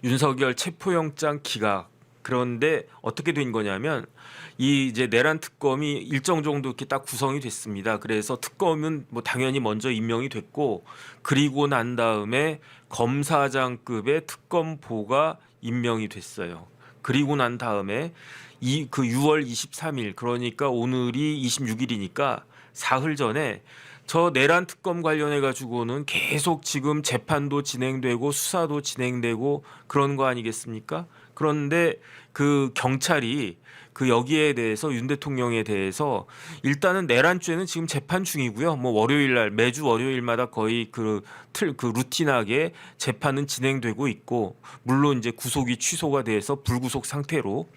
윤석열 체포영장 기각. 그런데 어떻게 된 거냐면 이 이제 내란 특검이 일정 정도 이렇게 딱 구성이 됐습니다. 그래서 특검은 뭐 당연히 먼저 임명이 됐고 그리고 난 다음에 검사장급의 특검보가 임명이 됐어요. 그리고 난 다음에 이 그 6월 23일 그러니까 오늘이 26일이니까 사흘 전에 저 내란 특검 관련해 가지고는 계속 지금 재판도 진행되고 수사도 진행되고 그런 거 아니겠습니까? 그런데 그 경찰이 그 여기에 대해서 윤 대통령에 대해서 일단은 내란죄는 지금 재판 중이고요. 뭐 월요일 날 매주 월요일마다 거의 그 루틴하게 재판은 진행되고 있고 물론 이제 구속이 취소가 돼서 불구속 상태로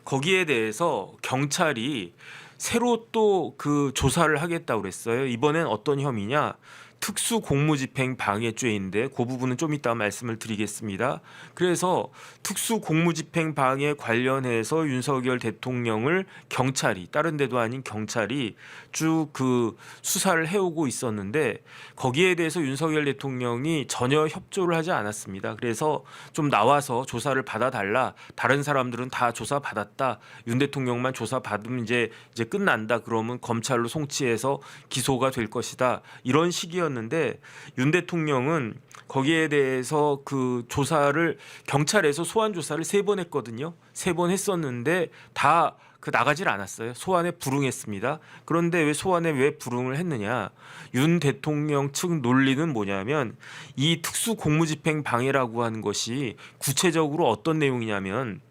거기에 대해서 경찰이 새로 또 그 조사를 하겠다고 그랬어요. 이번엔 어떤 혐의냐? 특수 공무집행 방해죄인데 그 부분은 좀 이따 말씀을 드리겠습니다. 그래서 특수 공무집행 방해 관련해서 윤석열 대통령을 경찰이 다른 데도 아닌 경찰이 쭉 그 수사를 해오고 있었는데 거기에 대해서 윤석열 대통령이 전혀 협조를 하지 않았습니다. 그래서 좀 나와서 조사를 받아달라. 다른 사람들은 다 조사 받았다. 윤 대통령만 조사 받으면 이제 끝난다. 그러면 검찰로 송치해서 기소가 될 것이다. 이런 식이었는데 윤 대통령은 거기에 대해서 그 조사를 경찰에서 소환 조사를 3번 했거든요. 3번 했었는데 다 그 나가질 않았어요. 소환에 불응했습니다. 그런데 왜 소환에 왜 불응을 했느냐? 윤 대통령 측 논리는 뭐냐면 이 특수 공무집행 방해라고 하는 것이 구체적으로 어떤 내용이냐면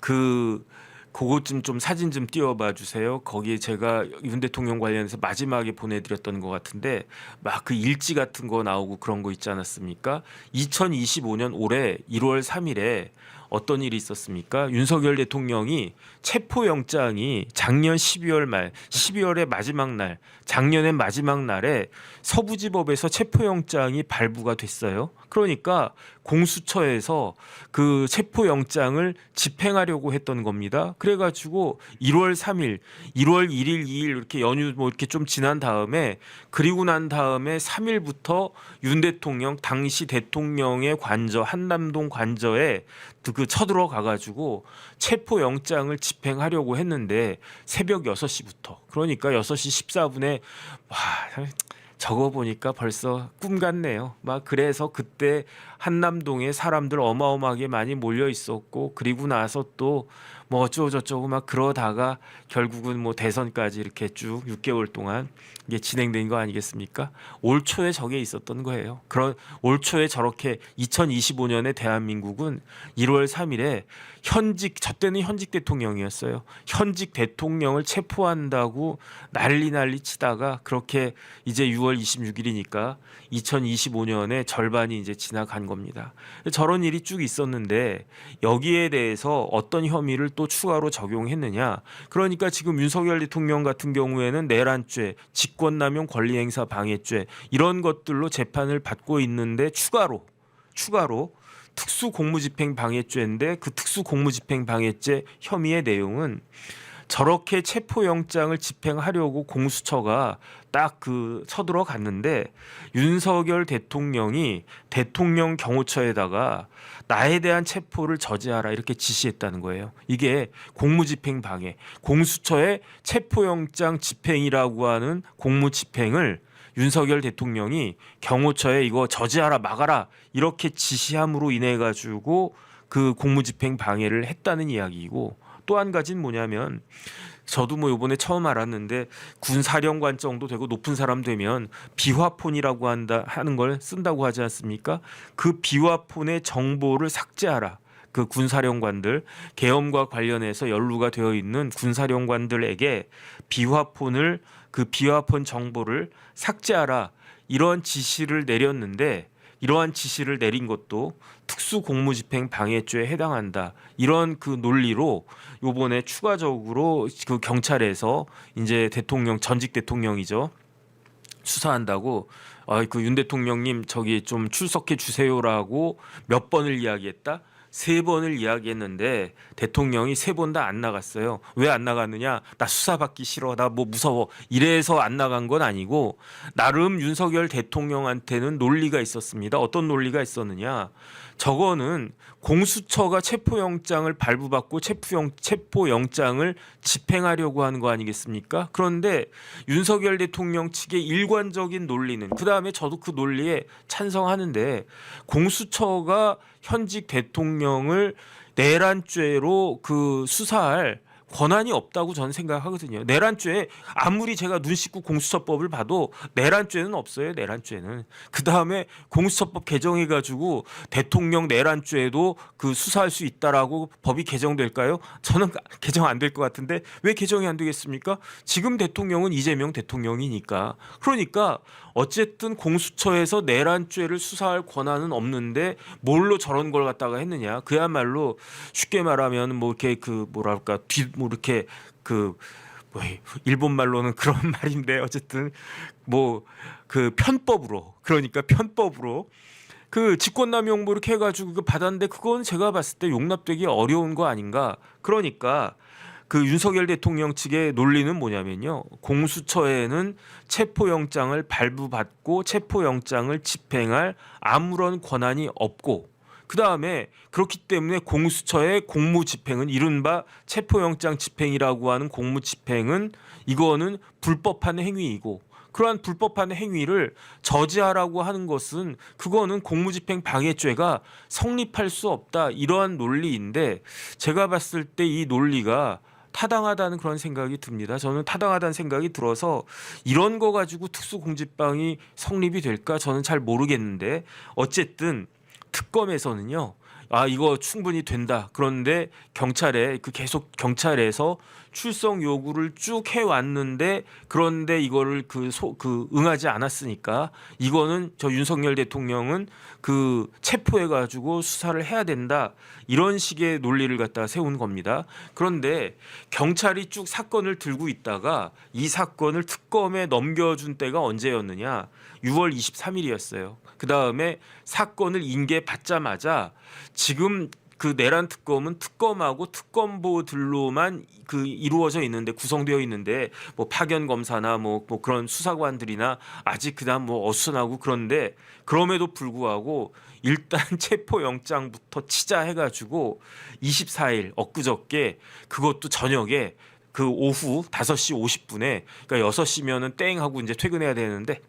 그것 좀 사진 좀 띄워봐 주세요. 거기에 제가 윤 대통령 관련해서 마지막에 보내드렸던 것 같은데 막 그 일지 같은 거 나오고 그런 거 있지 않았습니까? 2025년 올해 1월 3일에 어떤 일이 있었습니까? 윤석열 대통령이 체포영장이 작년 12월의 마지막 날, 작년의 마지막 날에 서부지법에서 체포영장이 발부가 됐어요. 그러니까 공수처에서 그 체포영장을 집행하려고 했던 겁니다. 그래가지고 1월 3일, 1월 1일, 2일 이렇게 연휴 뭐 이렇게 좀 지난 다음에 그리고 난 다음에 3일부터 윤 대통령 당시 대통령의 관저 한남동 관저에 그 쳐들어가 가지고 체포영장을 집행하려고 했는데 새벽 6시부터 그러니까 6시 14분에 와 저거 보니까 벌써 꿈 같네요. 막 그래서 그때 한남동에 사람들 어마어마하게 많이 몰려 있었고 그리고 나서 또 뭐 어쩌고 저쩌고 막 그러다가 결국은 뭐 대선까지 이렇게 쭉 6개월 동안 이게 진행된 거 아니겠습니까? 올 초에 저게 있었던 거예요. 그런 올 초에 저렇게 2025년에 대한민국은 1월 3일에 저 때는 현직 대통령이었어요. 현직 대통령을 체포한다고 난리 치다가 그렇게 이제 6월 26일이니까 2025년에 절반이 이제 지나간 겁니다. 저런 일이 쭉 있었는데 여기에 대해서 어떤 혐의를 또 추가로 적용했느냐? 그러니까 지금 윤석열 대통령 같은 경우에는 내란죄, 직권남용 권리행사 방해죄 이런 것들로 재판을 받고 있는데 추가로 특수공무집행 방해죄인데 그 특수공무집행 방해죄 혐의의 내용은 저렇게 체포영장을 집행하려고 공수처가 딱 그 쳐들어갔는데 윤석열 대통령이 대통령 경호처에다가 나에 대한 체포를 저지하라 이렇게 지시했다는 거예요. 이게 공무집행 방해, 공수처의 체포영장 집행이라고 하는 공무집행을 윤석열 대통령이 경호처에 이거 저지하라 막아라 이렇게 지시함으로 인해 가지고 그 공무집행 방해를 했다는 이야기이고 또 한 가지는 뭐냐면 저도 뭐 이번에 처음 알았는데 군사령관 정도 되고 높은 사람 되면 비화폰이라고 하는 걸 쓴다고 하지 않습니까? 그 비화폰의 정보를 삭제하라. 그 군사령관들 계엄과 관련해서 연루가 되어 있는 군사령관들에게 그 비화폰 정보를 삭제하라 이런 지시를 내렸는데 이러한 지시를 내린 것도 특수공무집행 방해죄에 해당한다. 이런 그 논리로 요번에 추가적으로 그 경찰에서 이제 전직 대통령이죠. 수사한다고 그 윤 대통령님 저기 좀 출석해 주세요라고 몇 번을 이야기했다. 3번을 이야기했는데 대통령이 3번 다 안 나갔어요. 왜 안 나갔느냐? 나 수사받기 싫어. 나 뭐 무서워. 이래서 안 나간 건 아니고 나름 윤석열 대통령한테는 논리가 있었습니다. 어떤 논리가 있었느냐? 저거는 공수처가 체포영장을 발부받고 체포영장을 집행하려고 하는 거 아니겠습니까? 그런데 윤석열 대통령 측의 일관적인 논리는, 그다음에 저도 그 논리에 찬성하는데, 공수처가 현직 대통령을 내란죄로 그 수사할 권한이 없다고 저는 생각하거든요. 내란죄, 아무리 제가 눈 씻고 공수처법을 봐도 내란죄는 없어요. 내란죄는. 그다음에 공수처법 개정해가지고 대통령 내란죄도 그 수사할 수 있다라고 법이 개정될까요? 저는 개정 안 될 것 같은데 왜 개정이 안 되겠습니까? 지금 대통령은 이재명 대통령이니까. 그러니까 어쨌든 공수처에서 내란죄를 수사할 권한은 없는데 뭘로 저런 걸 갖다가 했느냐? 그야말로 쉽게 말하면 뭐 이렇게 그 뭐랄까 뭐 이렇게 그 뭐 일본 말로는 그런 말인데, 어쨌든 뭐 그 편법으로, 그러니까 편법으로 그 직권남용 뭐 이렇게 해가지고 그 받았는데, 그건 제가 봤을 때 용납되기 어려운 거 아닌가. 그러니까 그 윤석열 대통령 측의 논리는 뭐냐면요, 공수처에는 체포영장을 발부받고 체포영장을 집행할 아무런 권한이 없고, 그 다음에 그렇기 때문에 공수처의 공무집행은, 이른바 체포영장 집행이라고 하는 공무집행은 이거는 불법한 행위이고, 그러한 불법한 행위를 저지하라고 하는 것은 그거는 공무집행 방해죄가 성립할 수 없다, 이러한 논리인데, 제가 봤을 때 이 논리가 타당하다는 그런 생각이 듭니다. 저는 타당하다는 생각이 들어서 이런 거 가지고 특수공직방이 성립이 될까 저는 잘 모르겠는데, 어쨌든 특검에서는요, 아 이거 충분히 된다. 그런데 경찰에 계속 경찰에서 출석 요구를 쭉 해왔는데, 그런데 이거를 응하지 않았으니까 이거는 저 윤석열 대통령은 그 체포해가지고 수사를 해야 된다, 이런 식의 논리를 갖다 세운 겁니다. 그런데 경찰이 쭉 사건을 들고 있다가 이 사건을 특검에 넘겨준 때가 언제였느냐? 6월 23일이었어요. 그 다음에 사건을 인계받자마자 지금 그 내란 특검은 특검하고 특검보들로만 그 이루어져 있는데, 구성되어 있는데, 뭐 파견 검사나 뭐 그런 수사관들이나 아직 그다음 뭐 어수선하고, 그런데 그럼에도 불구하고 일단 체포영장부터 치자 해가지고 24일 엊그저께, 그것도 저녁에 그 오후 5시 50분에, 그러니까 6시면은 땡 하고 이제 퇴근해야 되는데,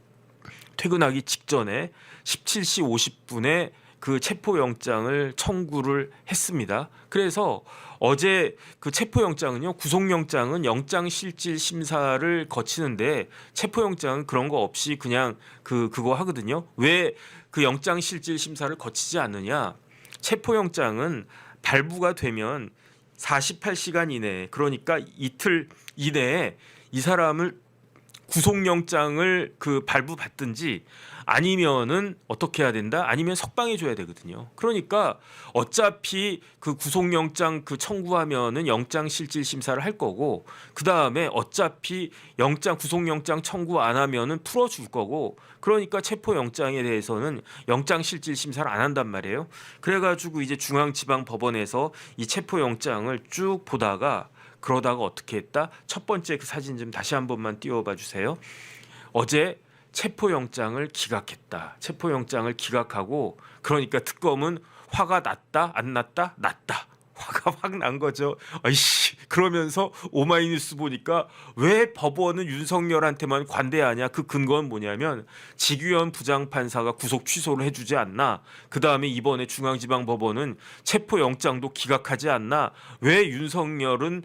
퇴근하기 직전에 17시 50분에 그 체포영장을 청구를 했습니다. 그래서 어제 그 체포영장은요, 구속영장은 영장실질심사를 거치는데 체포영장은 그런 거 없이 그냥 그거 하거든요. 왜 그 영장실질심사를 거치지 않느냐? 체포영장은 발부가 되면 48시간 이내에, 그러니까 이틀 이내에 이 사람을 구속영장을 그 발부받든지, 아니면은 어떻게 해야 된다? 아니면 석방해 줘야 되거든요. 그러니까 어차피 그 구속영장 그 청구하면은 영장실질심사를 할 거고, 그 다음에 어차피 구속영장 청구 안 하면은 풀어줄 거고, 그러니까 체포영장에 대해서는 영장실질심사를 안 한단 말이에요. 그래가지고 이제 중앙지방법원에서 이 체포영장을 쭉 보다가, 그러다가 어떻게 했다? 첫 번째 그 사진 좀 다시 한 번만 띄워봐 주세요. 어제 체포영장을 기각했다. 체포영장을 기각하고, 그러니까 특검은 화가 났다? 안 났다? 났다. 화가 확 난 거죠. 아이씨. 그러면서 오마이뉴스 보니까 왜 법원은 윤석열한테만 관대하냐? 그 근거는 뭐냐면 지규현 부장판사가 구속 취소를 해주지 않나? 그 다음에 이번에 중앙지방법원은 체포영장도 기각하지 않나? 왜 윤석열은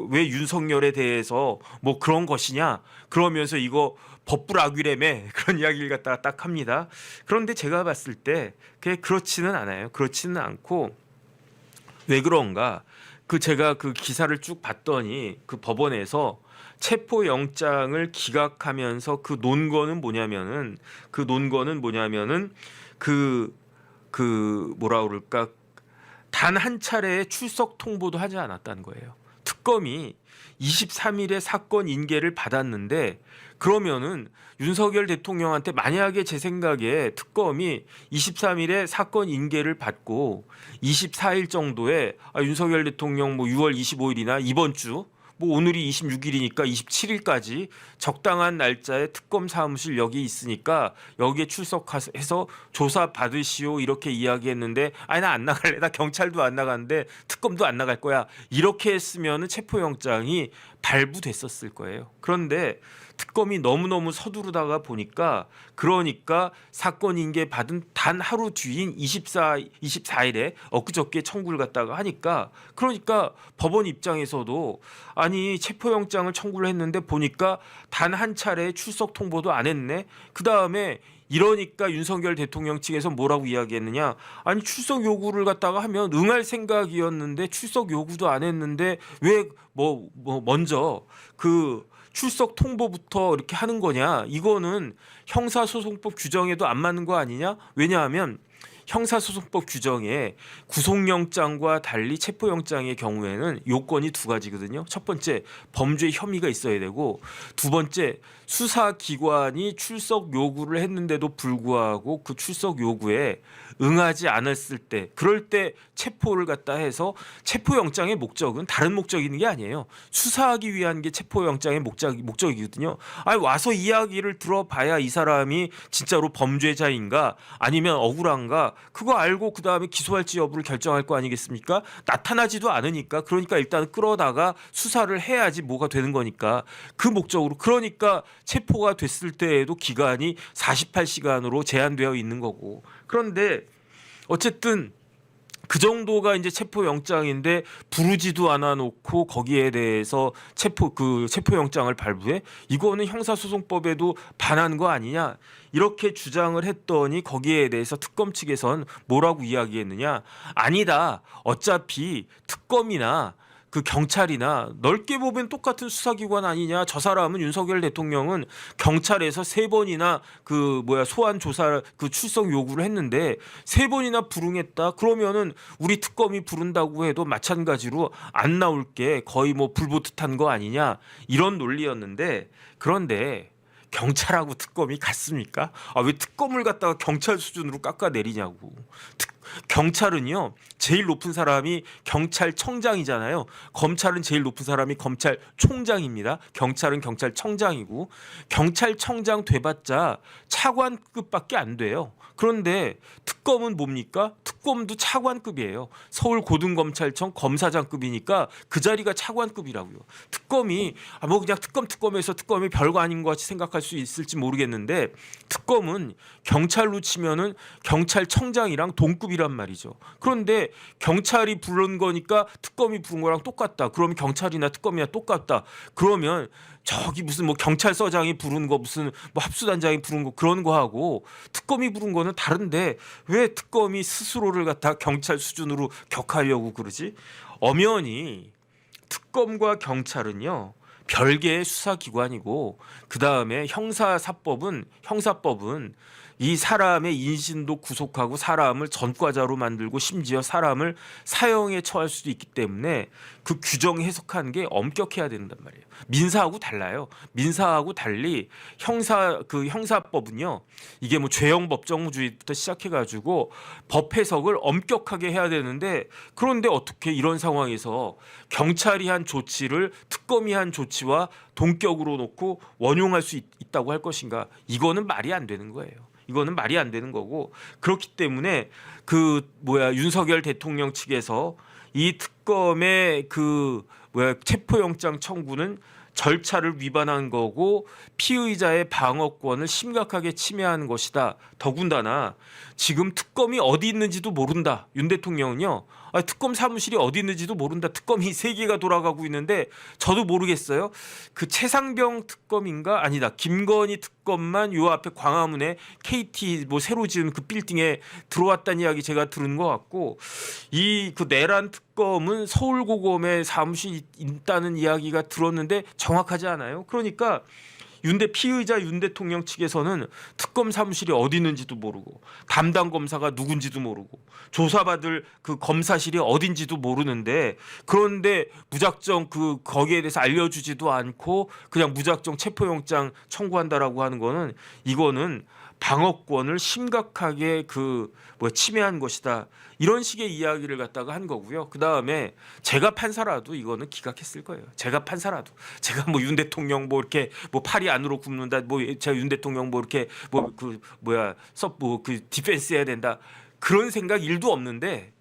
왜 윤석열에 대해서 뭐 그런 것이냐? 그러면서 이거 법불악위라며 그런 이야기를 갖다가 딱 합니다. 그런데 제가 봤을 때 그게 그렇지는 않아요. 그렇지는 않고, 왜 그런가? 제가 그 기사를 쭉 봤더니 그 법원에서 체포영장을 기각하면서 그 논거는 뭐냐면은 뭐라 그럴까? 단 한 차례의 출석 통보도 하지 않았다는 거예요. 특검이 23일에 사건 인계를 받았는데, 그러면은 윤석열 대통령한테 만약에 제 생각에 특검이 23일에 사건 인계를 받고 24일 정도에 윤석열 대통령 뭐 6월 25일이나 이번 주 뭐 오늘이 26일이니까 27일까지 적당한 날짜에 특검 사무실 여기 있으니까 여기에 출석해서 조사 받으시오 이렇게 이야기했는데 아니 나 안 나갈래. 나 경찰도 안 나가는데 특검도 안 나갈 거야. 이렇게 했으면은 체포영장이 발부됐었을 거예요. 그런데 특검이 너무너무 서두르다가 보니까 그러니까 사건 인계 받은 단 하루 뒤인 24일에 엊그저께 청구를 갖다가 하니까 그러니까 법원 입장에서도 아니 체포영장을 청구를 했는데 보니까 단 한 차례 출석 통보도 안 했네. 그다음에 이러니까 윤석열 대통령 측에서 뭐라고 이야기했느냐. 아니 출석 요구를 갖다가 하면 응할 생각이었는데 출석 요구도 안 했는데 왜 먼저 그 출석 통보부터 이렇게 하는 거냐. 이거는 형사소송법 규정에도 안 맞는 거 아니냐. 왜냐하면 형사소송법 규정에 구속영장과 달리 체포영장의 경우에는 요건이 두 가지거든요. 첫 번째 범죄 혐의가 있어야 되고 두 번째 수사기관이 출석 요구를 했는데도 불구하고 그 출석 요구에 응하지 않았을 때 그럴 때 체포를 갖다 해서 체포영장의 목적은 다른 목적이 있는 게 아니에요. 수사하기 위한 게 체포영장의 목적이거든요. 아니 와서 이야기를 들어봐야 이 사람이 진짜로 범죄자인가 아니면 억울한가 그거 알고 그다음에 기소할지 여부를 결정할 거 아니겠습니까? 나타나지도 않으니까 그러니까 일단 끌어다가 수사를 해야지 뭐가 되는 거니까 그 목적으로 그러니까 체포가 됐을 때에도 기간이 48시간으로 제한되어 있는 거고 그런데 어쨌든 그 정도가 이제 체포영장인데 부르지도 않아 놓고 거기에 대해서 체포영장을 발부해 이거는 형사소송법에도 반하는 거 아니냐 이렇게 주장을 했더니 거기에 대해서 특검 측에선 뭐라고 이야기했느냐 아니다 어차피 특검이나 그 경찰이나 넓게 보면 똑같은 수사기관 아니냐 저 사람은 윤석열 대통령은 경찰에서 3번이나 소환 조사 출석 요구를 했는데 3번이나 불응했다 그러면은 우리 특검이 부른다고 해도 마찬가지로 안 나올 게 거의 뭐 불보듯한 거 아니냐 이런 논리였는데 그런데 경찰하고 특검이 같습니까? 왜 특검을 갖다가 경찰 수준으로 깎아내리냐고. 경찰은요 제일 높은 사람이 경찰청장이잖아요. 검찰은 제일 높은 사람이 검찰총장입니다. 경찰은 경찰청장이고 경찰청장 돼봤자 차관급밖에 안 돼요. 그런데 특검은 뭡니까? 특검도 차관급이에요. 서울고등검찰청 검사장급이니까 그 자리가 차관급이라고요. 특검이 그냥 특검에서 특검이 별거 아닌 것 같이 생각할 수 있을지 모르겠는데 특검은 경찰로 치면은 경찰청장이랑 동급이란 말이죠. 그런데 경찰이 부른 거니까 특검이 부른 거랑 똑같다. 그러면 경찰이나 특검이나 똑같다. 그러면 저기 무슨 경찰서장이 부른 거 무슨 합수단장이 부른 거 그런 거 하고 특검이 부른 거는 다른데 왜 특검이 스스로를 갖다 경찰 수준으로 격하려고 그러지? 엄연히 특검과 경찰은요 별개의 수사기관이고 그 다음에 형사법은 이 사람의 인신도 구속하고 사람을 전과자로 만들고 심지어 사람을 사형에 처할 수도 있기 때문에 그 규정 해석하는 게 엄격해야 된단 말이에요. 민사하고 달라요. 민사하고 달리 형사법은요. 이게 죄형 법정주의부터 시작해가지고 법 해석을 엄격하게 해야 되는데 그런데 어떻게 이런 상황에서 경찰이 한 조치를 특검이 한 조치와 동격으로 놓고 원용할 수 있다고 할 것인가? 이거는 말이 안 되는 거예요. 이거는 말이 안 되는 거고 그렇기 때문에 윤석열 대통령 측에서 이 특검의 체포영장 청구는 절차를 위반한 거고 피의자의 방어권을 심각하게 침해하는 것이다. 더군다나 지금 특검이 어디 있는지도 모른다. 윤 대통령은요. 특검 사무실이 어디 있는지도 모른다. 특검이 3개가 돌아가고 있는데 저도 모르겠어요. 그 최상병 특검인가? 아니다. 김건희 특검만 요 앞에 광화문에 KT 새로 지은 그 빌딩에 들어왔다는 이야기 제가 들은 것 같고 내란 특검은 서울고검에 사무실이 있다는 이야기가 들었는데 정확하지 않아요. 그러니까 피의자 윤 대통령 측에서는 특검 사무실이 어디 있는지도 모르고 담당 검사가 누군지도 모르고 조사받을 그 검사실이 어딘지도 모르는데 그런데 무작정 거기에 대해서 알려주지도 않고 그냥 무작정 체포영장 청구한다라고 하는 거는 이거는 방어권을 심각하게 침해한 것이다. 이런 식의 이야기를 갖다가 한 거고요. 그 다음에 제가 판사라도 이거는 기각했을 거예요. 제가 판사라도 제가 뭐 윤 대통령 뭐 이렇게 뭐 팔이 안으로 굽는다. 뭐 제가 윤 대통령 뭐 이렇게 디펜스 해야 된다. 그런 생각 일도 없는데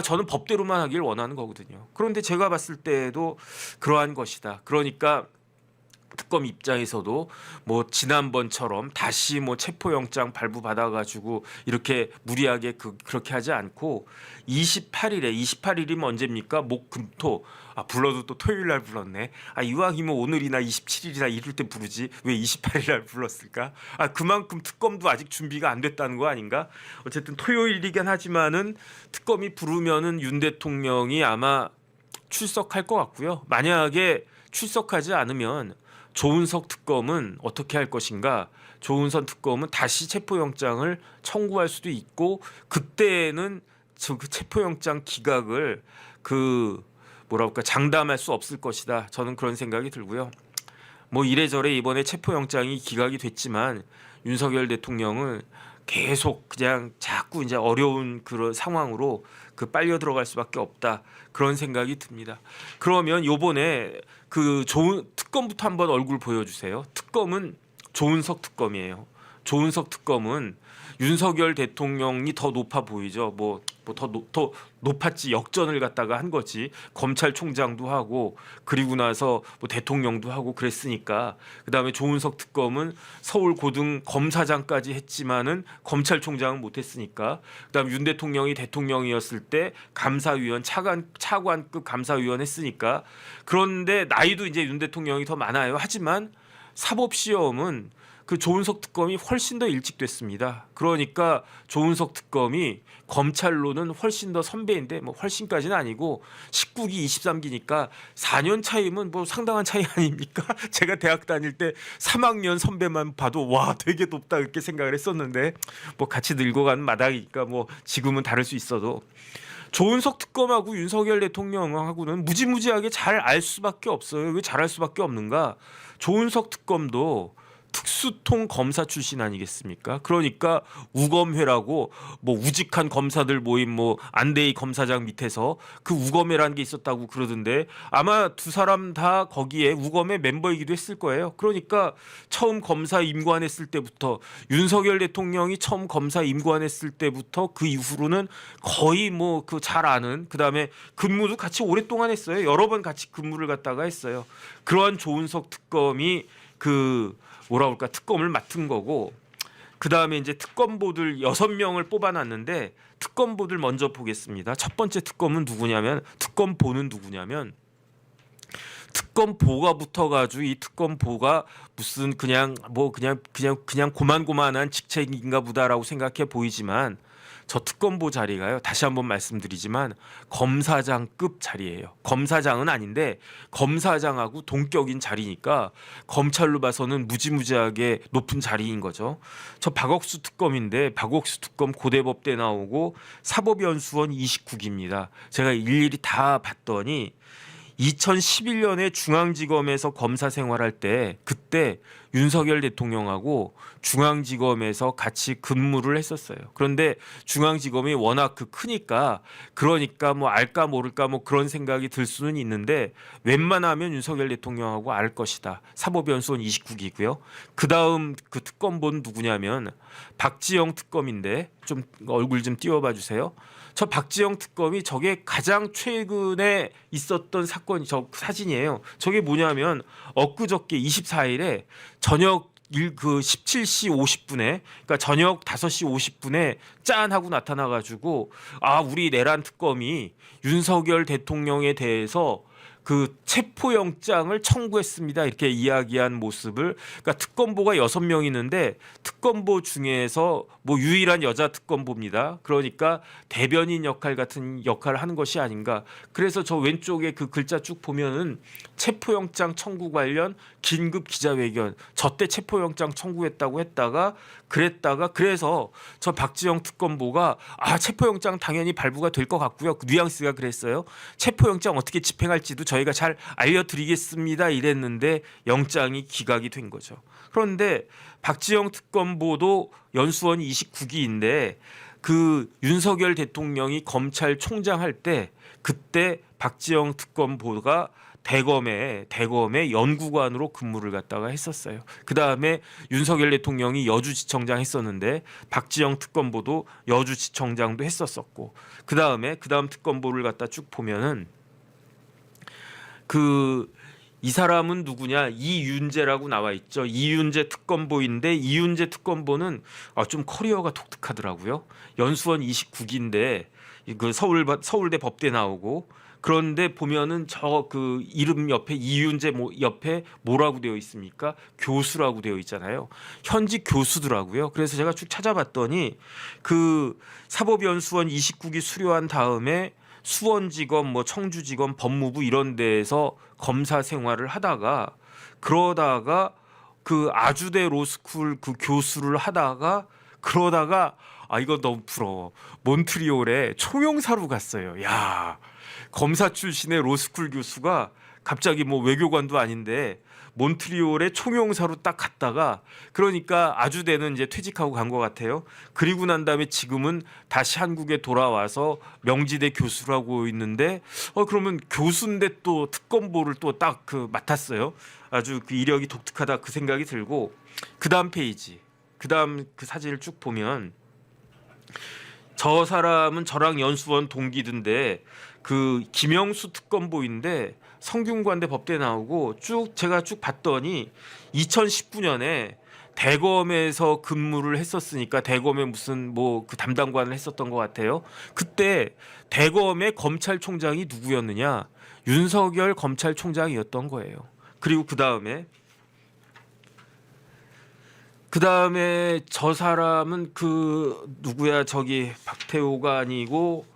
저는 법대로만 하길 원하는 거거든요. 그런데 제가 봤을 때도 그러한 것이다. 그러니까 특검 입장에서도 뭐 지난번처럼 다시 뭐 체포영장 발부받아가지고 이렇게 무리하게 그렇게 하지 않고 28일이면 언제입니까? 목금토 불러도 또 토요일 날 불렀네. 이왕이면 오늘이나 27일이나 이럴 때 부르지 왜 28일 날 불렀을까? 그만큼 특검도 아직 준비가 안 됐다는 거 아닌가? 어쨌든 토요일이긴 하지만은 특검이 부르면은 윤 대통령이 아마 출석할 것 같고요. 만약에 출석하지 않으면 조은석 특검은 어떻게 할 것인가? 조은석 특검은 다시 체포영장을 청구할 수도 있고 그때는 그 체포영장 기각을 장담할 수 없을 것이다. 저는 그런 생각이 들고요. 뭐 이래저래 이번에 체포영장이 기각이 됐지만 윤석열 대통령은 계속 그냥 자꾸 이제 어려운 그런 상황으로 빨려 들어갈 수밖에 없다. 그런 생각이 듭니다. 그러면 요번에 좋은 특검부터 한번 얼굴 보여주세요. 특검은 조은석 특검이에요. 조은석 특검은 윤석열 대통령이 더 높아 보이죠. 더 높았지. 역전을 갖다가 한 거지. 검찰총장도 하고 그리고 나서 뭐 대통령도 하고 그랬으니까. 그다음에 조은석 특검은 서울 고등 검사장까지 했지만은 검찰총장은 못했으니까. 그다음 윤 대통령이 대통령이었을 때 감사위원 차관급 감사위원 했으니까. 그런데 나이도 이제 윤 대통령이 더 많아요. 하지만 사법시험은 조은석 특검이 훨씬 더 일찍 됐습니다. 그러니까 조은석 특검이 검찰로는 훨씬 더 선배인데 뭐 훨씬까지는 아니고 19기 23기니까 4년 차이면 뭐 상당한 차이 아닙니까? 제가 대학 다닐 때 3학년 선배만 봐도 와 되게 높다 이렇게 생각을 했었는데 뭐 같이 늙어가는 마당이니까 뭐 지금은 다를 수 있어도 조은석 특검하고 윤석열 대통령하고는 무지무지하게 잘 알 수밖에 없어요. 왜 잘 알 수밖에 없는가? 조은석 특검도 특수통 검사 출신 아니겠습니까? 그러니까 우검회라고 뭐 우직한 검사들 모임 뭐 안대희 검사장 밑에서 우검회라는 게 있었다고 그러던데 아마 두 사람 다 거기에 우검회 멤버이기도 했을 거예요. 그러니까 처음 검사 임관했을 때부터 윤석열 대통령이 처음 검사 임관했을 때부터 그 이후로는 거의 뭐 잘 아는 그다음에 근무도 같이 오랫동안 했어요. 여러 번 같이 근무를 갖다가 했어요. 그러한 조은석 특검이 특검을 맡은 거고 그다음에 이제 특검보들 6명을 뽑아놨는데 특검보들 먼저 보겠습니다. 첫 번째 특검은 누구냐면 특검보가 붙어가지고 이 특검보가 무슨 그냥 고만고만한 직책인가 보다라고 생각해 보이지만 저 특검보 자리가요. 다시 한번 말씀드리지만 검사장급 자리예요. 검사장은 아닌데 검사장하고 동격인 자리니까 검찰로 봐서는 무지무지하게 높은 자리인 거죠. 저 박옥수 특검인데 박옥수 특검 고대법 때 나오고 사법연수원 29기입니다. 제가 일일이 다 봤더니 2011년에 중앙지검에서 검사 생활할 때 그때 윤석열 대통령하고 중앙지검에서 같이 근무를 했었어요. 그런데 중앙지검이 워낙 크니까 그러니까 뭐 알까 모를까 뭐 그런 생각이 들 수는 있는데 웬만하면 윤석열 대통령하고 알 것이다. 사법연수원 29기고요. 그다음 특검본 누구냐면 박지영 특검인데 좀 얼굴 좀 띄워봐 주세요. 저 박지영 특검이 저게 가장 최근에 있었던 사건이 저 사진이에요. 저게 뭐냐면 엊그저께 24일에 저녁 17시 50분에 그러니까 저녁 5시 50분에 짠 하고 나타나가지고 우리 내란 특검이 윤석열 대통령에 대해서 체포영장을 청구했습니다. 이렇게 이야기한 모습을 그러니까 특검보가 6명 있는데 특검보 중에서 뭐 유일한 여자 특검보입니다. 그러니까 대변인 같은 역할을 하는 것이 아닌가. 그래서 저 왼쪽에 글자 쭉 보면은 체포영장 청구 관련 긴급 기자회견. 저 때 체포영장 청구했다고 그래서 저 박지영 특검보가 체포영장 당연히 발부가 될 것 같고요. 뉘앙스가 그랬어요. 체포영장 어떻게 집행할지도 저희가 잘 알려드리겠습니다 이랬는데 영장이 기각이 된 거죠. 그런데 박지영 특검보도 연수원 29기인데 그 윤석열 대통령이 검찰총장 할 때 그때 박지영 특검보가 대검의 연구관으로 근무를 갖다가 했었어요. 그 다음에 윤석열 대통령이 여주지청장 했었는데 박지영 특검보도 여주지청장도 했었었고 그 다음 특검보를 갖다 쭉 보면은 이 사람은 누구냐? 이윤재라고 나와 있죠. 이윤재 특검보인데 이윤재 특검보는 좀 커리어가 독특하더라고요. 연수원 29기인데 그 서울대 법대 나오고 그런데 보면은 저 그 이름 옆에 이윤재 옆에 뭐라고 되어 있습니까? 교수라고 되어 있잖아요. 현직 교수더라고요. 그래서 제가 쭉 찾아봤더니 그 사법연수원 29기 수료한 다음에 수원지검, 청주지검, 법무부 이런 데에서 검사 생활을 하다가 그러다가 그 아주대 로스쿨 그 교수를 하다가 그러다가 이거 너무 부러워. 몬트리올에 총영사로 갔어요. 야, 검사 출신의 로스쿨 교수가 갑자기 외교관도 아닌데 몬트리올에 총영사로 딱 갔다가 그러니까 아주대는 이제 퇴직하고 간 것 같아요. 그리고 난 다음에 지금은 다시 한국에 돌아와서 명지대 교수를 하고 있는데 그러면 교수인데 또 특검보를 또 딱 맡았어요. 아주 그 이력이 독특하다 그 생각이 들고 그다음 페이지 그다음 그 사진을 쭉 보면 저 사람은 저랑 연수원 동기던데 그 김영수 특검보인데 성균관대 법대 나오고 제가 쭉 봤더니 2019년에 대검에서 근무를 했었으니까 대검에 무슨 그 담당관을 했었던 것 같아요. 그때 대검의 검찰총장이 누구였느냐? 윤석열 검찰총장이었던 거예요. 그리고 그 다음에 저 사람은 누구야? 저기 박태호가 아니고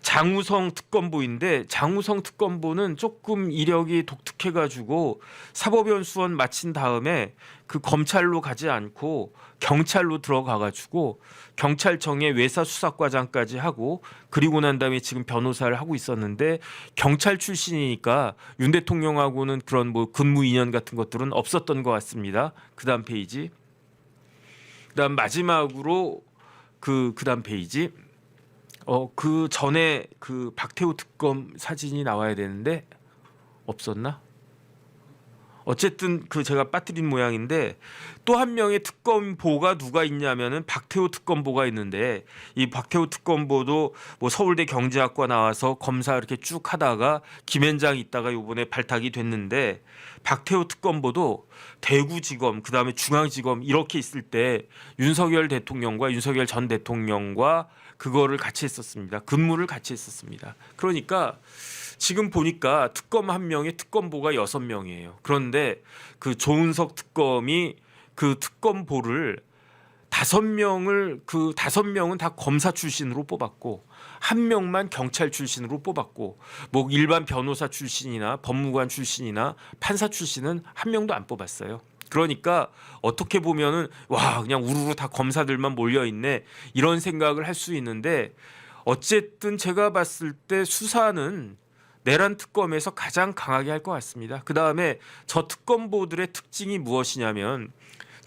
장우성 특검보인데 장우성 특검보는 조금 이력이 독특해가지고 사법연수원 마친 다음에 검찰로 가지 않고 경찰로 들어가가지고 경찰청의 외사수사과장까지 하고 그리고 난 다음에 지금 변호사를 하고 있었는데 경찰 출신이니까 윤 대통령하고는 그런 근무 인연 같은 것들은 없었던 것 같습니다. 그다음 페이지. 그다음 마지막으로 그다음 페이지. 그 전에 박태호 특검 사진이 나와야 되는데 없었나? 어쨌든 제가 빠뜨린 모양인데 또 한 명의 특검보가 누가 있냐면은 박태호 특검보가 있는데 이 박태호 특검보도 서울대 경제학과 나와서 검사 이렇게 쭉 하다가 김현장 있다가 요번에 발탁이 됐는데 박태호 특검보도 대구지검 그다음에 중앙지검 이렇게 있을 때 윤석열 전 대통령과 그거를 같이 했었습니다. 근무를 같이 했었습니다. 그러니까 지금 보니까 특검 한 명에 특검보가 6명이에요. 그런데 조은석 특검이 특검보를 5명은 다 검사 출신으로 뽑았고 한 명만 경찰 출신으로 뽑았고 일반 변호사 출신이나 법무관 출신이나 판사 출신은 한 명도 안 뽑았어요. 그러니까 어떻게 보면은 그냥 우르르 다 검사들만 몰려 있네 이런 생각을 할 수 있는데 어쨌든 제가 봤을 때 수사는 내란 특검에서 가장 강하게 할 것 같습니다. 그 다음에 저 특검보들의 특징이 무엇이냐면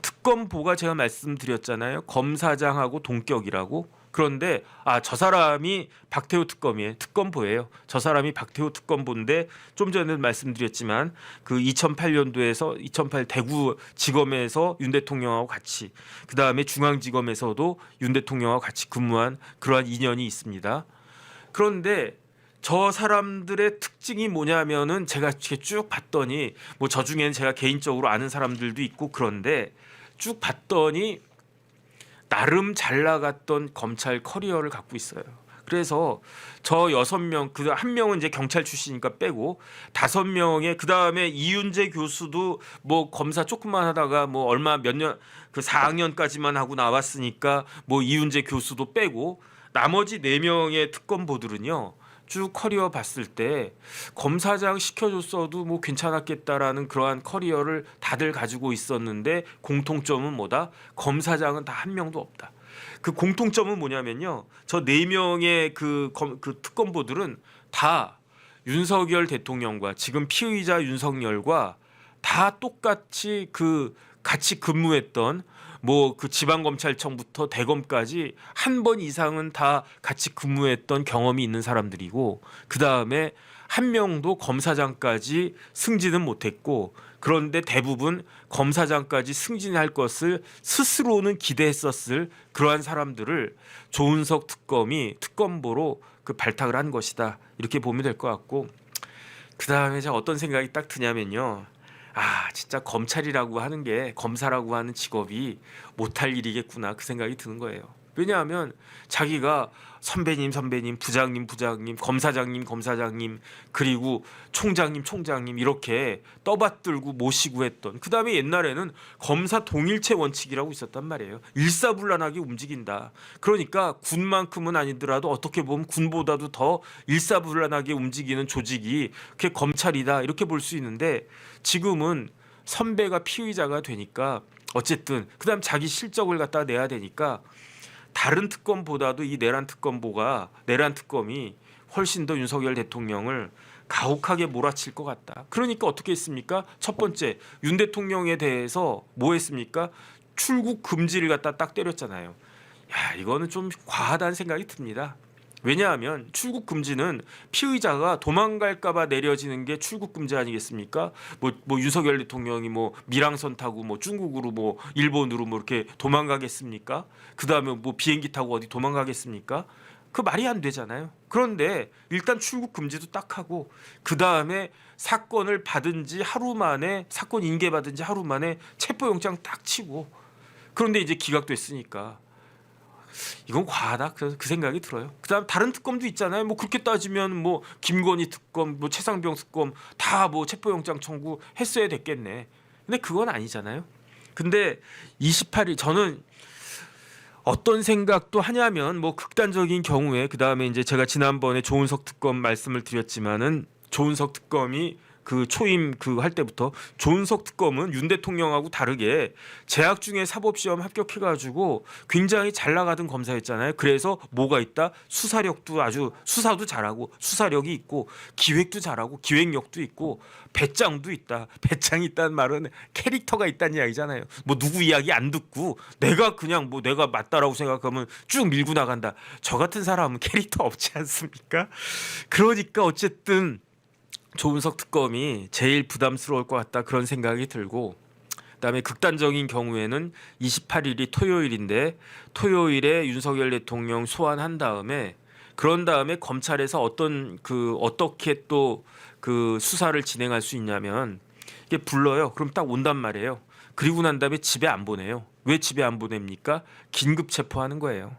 특검보가 제가 말씀드렸잖아요. 검사장하고 동격이라고. 그런데 저 사람이 박태호 특검보예요. 저 사람이 박태호 특검보인데 좀 전에 말씀드렸지만 2008년도에서 2008 대구지검에서 윤 대통령하고 같이 그다음에 중앙지검에서도 윤 대통령하고 같이 근무한 그러한 인연이 있습니다. 그런데 저 사람들의 특징이 뭐냐면은 제가 이렇게 쭉 봤더니 저 중에는 제가 개인적으로 아는 사람들도 있고 그런데 쭉 봤더니 나름 잘 나갔던 검찰 커리어를 갖고 있어요. 그래서 저 6명 한 명은 이제 경찰 출신이니까 빼고 5명의 그다음에 이윤재 교수도 검사 조금만 하다가 얼마 몇 년 4학년까지만 하고 나왔으니까 이윤재 교수도 빼고 나머지 4명의 특검보들은요. 쭉 커리어 봤을 때 검사장 시켜줬어도 괜찮았겠다라는 그러한 커리어를 다들 가지고 있었는데 공통점은 뭐다? 검사장은 다 한 명도 없다. 그 공통점은 뭐냐면요. 저 4명의 그 특검보들은 다 윤석열 대통령과 지금 피의자 윤석열과 다 똑같이 같이 근무했던 뭐 그 지방검찰청부터 대검까지 한 번 이상은 다 같이 근무했던 경험이 있는 사람들이고, 그 다음에 한 명도 검사장까지 승진은 못했고, 그런데 대부분 검사장까지 승진할 것을 스스로는 기대했었을 그러한 사람들을 조은석 특검이 특검보로 발탁을 한 것이다, 이렇게 보면 될 것 같고, 그 다음에 제가 어떤 생각이 딱 드냐면요, 진짜 검찰이라고 하는 게, 검사라고 하는 직업이 못할 일이겠구나, 그 생각이 드는 거예요. 왜냐하면 자기가 선배님, 부장님, 검사장님, 그리고 총장님 이렇게 떠받들고 모시고 했던, 그 다음에 옛날에는 검사 동일체 원칙이라고 있었단 말이에요. 일사불란하게 움직인다. 그러니까 군만큼은 아니더라도 어떻게 보면 군보다도 더 일사불란하게 움직이는 조직이 그게 검찰이다, 이렇게 볼 수 있는데, 지금은 선배가 피의자가 되니까 어쨌든 그다음 자기 실적을 갖다 내야 되니까 다른 특검보다도 이 내란 특검이 훨씬 더 윤석열 대통령을 가혹하게 몰아칠 것 같다. 그러니까 어떻게 했습니까? 첫 번째, 윤 대통령에 대해서 뭐 했습니까? 출국 금지를 갖다 딱 때렸잖아요. 이거는 좀 과하다는 생각이 듭니다. 왜냐하면 출국 금지는 피의자가 도망갈까봐 내려지는 게 출국 금지 아니겠습니까? 뭐 윤석열 대통령이 뭐 밀항선 타고 뭐 중국으로 뭐 일본으로 뭐 이렇게 도망가겠습니까? 그 다음에 뭐 비행기 타고 어디 도망가겠습니까? 그 말이 안 되잖아요. 그런데 일단 출국 금지도 딱 하고, 그 다음에 사건을 받은 지 하루 만에, 사건 인계받은 지 하루 만에 체포영장 딱 치고, 그런데 이제 기각됐으니까 이건 과하다, 그 생각이 들어요. 그다음 다른 특검도 있잖아요. 뭐 그렇게 따지면 뭐 김건희 특검, 뭐 최상병 특검 다 뭐 체포영장 청구했어야 됐겠네. 근데 그건 아니잖아요. 근데 28일 저는 어떤 생각도 하냐면, 뭐 극단적인 경우에, 그다음에 이제 제가 지난번에 조은석 특검 말씀을 드렸지만은, 조은석 특검이 초임 할 때부터 조은석 특검은 윤 대통령하고 다르게 재학 중에 사법시험 합격해가지고 굉장히 잘 나가던 검사였잖아요. 그래서 뭐가 있다? 수사력도 아주, 수사도 잘하고 수사력이 있고, 기획도 잘하고 기획력도 있고, 배짱도 있다. 배짱이 있다는 말은 캐릭터가 있다는 이야기잖아요. 뭐 누구 이야기 안 듣고 내가 그냥 뭐 내가 맞다라고 생각하면 쭉 밀고 나간다. 저 같은 사람은 캐릭터 없지 않습니까? 그러니까 어쨌든 조은석 특검이 제일 부담스러울 것 같다, 그런 생각이 들고, 그다음에 극단적인 경우에는 28일이 토요일인데, 토요일에 윤석열 대통령 소환한 다음에, 그런 다음에 검찰에서 어떻게 또 수사를 진행할 수 있냐면, 이게 불러요. 그럼 딱 온단 말이에요. 그리고 난 다음에 집에 안 보내요. 왜 집에 안 보냅니까? 긴급 체포하는 거예요.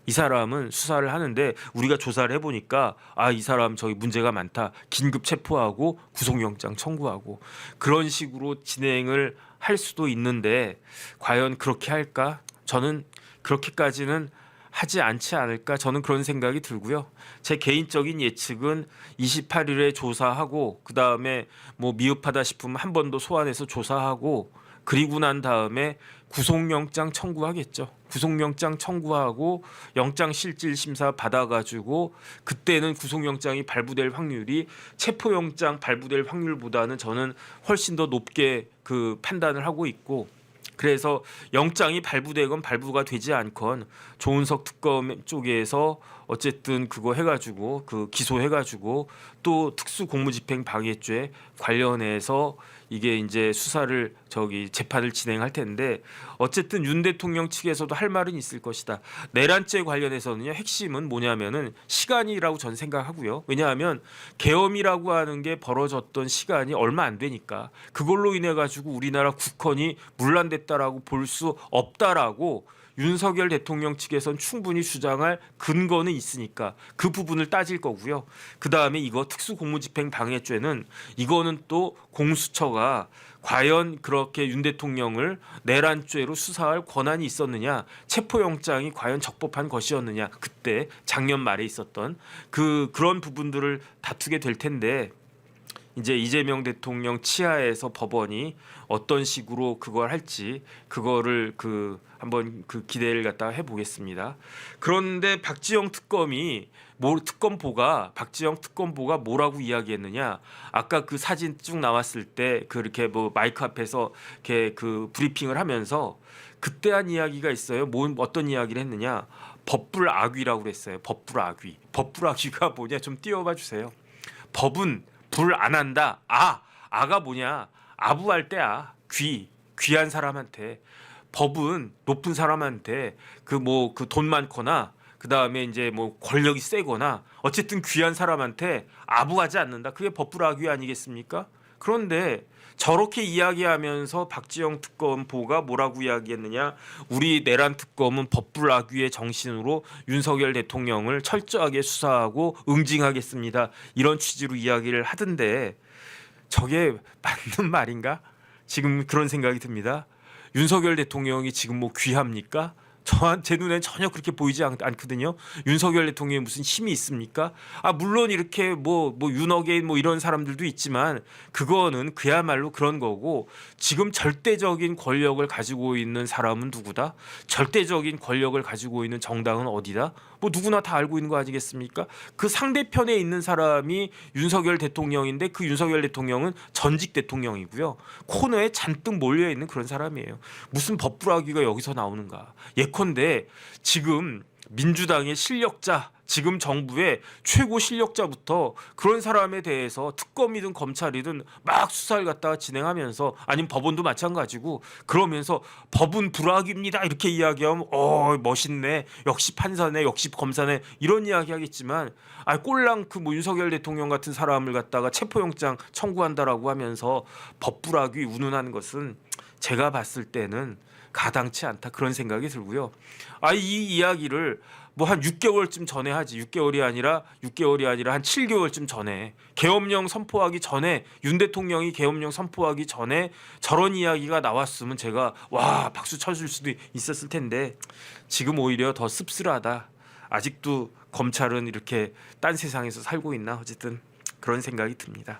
이 사람은 수사를 하는데 우리가 조사를 해보니까 이 사람 저기 문제가 많다, 긴급 체포하고 구속영장 청구하고, 그런 식으로 진행을 할 수도 있는데, 과연 그렇게 할까? 저는 그렇게까지는 하지 않지 않을까, 저는 그런 생각이 들고요. 제 개인적인 예측은 28일에 조사하고, 그 다음에 뭐 미흡하다 싶으면 한 번 더 소환해서 조사하고, 그리고 난 다음에 구속영장 청구하겠죠. 구속영장 청구하고 영장실질심사 받아가지고, 그때는 구속영장이 발부될 확률이 체포영장 발부될 확률보다는 저는 훨씬 더 높게 판단을 하고 있고, 그래서 영장이 발부되건 발부가 되지 않건 조은석 특검 쪽에서 어쨌든 그거 해가지고 기소해가지고 또 특수공무집행 방해죄 관련해서 이게 이제 수사를 재판을 진행할 텐데, 어쨌든 윤 대통령 측에서도 할 말은 있을 것이다. 내란죄 관련해서는요, 핵심은 뭐냐면은 시간이라고 저는 생각하고요. 왜냐하면 계엄이라고 하는 게 벌어졌던 시간이 얼마 안 되니까, 그걸로 인해 가지고 우리나라 국헌이 문란됐다라고 볼 수 없다라고 윤석열 대통령 측에선 충분히 주장할 근거는 있으니까 그 부분을 따질 거고요. 그 다음에 이거 특수공무집행 방해죄는, 이거는 또 공수처가 과연 그렇게 윤 대통령을 내란죄로 수사할 권한이 있었느냐, 체포영장이 과연 적법한 것이었느냐, 그때 작년 말에 있었던 그런 부분들을 다투게 될 텐데, 이제 이재명 대통령 치하에서 법원이 어떤 식으로 그걸 할지 그거를 한번 기대를 갖다가 해보겠습니다. 그런데 박지영 특검이 박지영 특검보가 뭐라고 이야기했느냐? 아까 그 사진 쭉 나왔을 때 그렇게 뭐 마이크 앞에서 이렇게 브리핑을 하면서 그때 한 이야기가 있어요. 어떤 이야기를 했느냐? 법불악위라고 그랬어요. 법불악위. 법불악위가 뭐냐? 좀 띄워봐 주세요. 법은 불 안 한다. 아가 뭐냐? 아부할 때야. 귀한 사람한테. 법은 높은 사람한테 돈 많거나 그다음에 이제 뭐 권력이 세거나 어쨌든 귀한 사람한테 아부하지 않는다. 그게 법불악위 아니겠습니까? 그런데 저렇게 이야기하면서 박지영 특검보가 뭐라고 이야기했느냐? 우리 내란 특검은 법불악위의 정신으로 윤석열 대통령을 철저하게 수사하고 응징하겠습니다. 이런 취지로 이야기를 하던데 저게 맞는 말인가? 지금 그런 생각이 듭니다. 윤석열 대통령이 지금 뭐 귀합니까? 제 눈엔 전혀 그렇게 보이지 않거든요. 윤석열 대통령이 무슨 힘이 있습니까? 물론 이렇게 윤어게인 이런 사람들도 있지만 그거는 그야말로 그런 거고 지금 절대적인 권력을 가지고 있는 사람은 누구다? 절대적인 권력을 가지고 있는 정당은 어디다? 누구나 다 알고 있는 거 아니겠습니까? 그 상대편에 있는 사람이 윤석열 대통령인데 그 윤석열 대통령은 전직 대통령이고요. 코너에 잔뜩 몰려 있는 그런 사람이에요. 무슨 법불악위가 여기서 나오는가? 예컨대 지금 민주당의 실력자, 지금 정부의 최고 실력자부터 그런 사람에 대해서 특검이든 검찰이든 막 수사를 갖다가 진행하면서 아니면 법원도 마찬가지고 그러면서 법은 불악입니다 이렇게 이야기하면 멋있네, 역시 판사네, 역시 검사네 이런 이야기 하겠지만 꼴랑 윤석열 대통령 같은 사람을 갖다가 체포영장 청구한다라고 하면서 법불악이 운운하는 것은 제가 봤을 때는 가당치 않다 그런 생각이 들고요. 이 이야기를 한 6개월쯤 전에 하지. 6개월이 아니라 한 7개월쯤 전에 계엄령 선포하기 전에 윤 대통령이 계엄령 선포하기 전에 저런 이야기가 나왔으면 제가 박수 쳐줄 수도 있었을 텐데 지금 오히려 더 씁쓸하다. 아직도 검찰은 이렇게 딴 세상에서 살고 있나 어쨌든 그런 생각이 듭니다.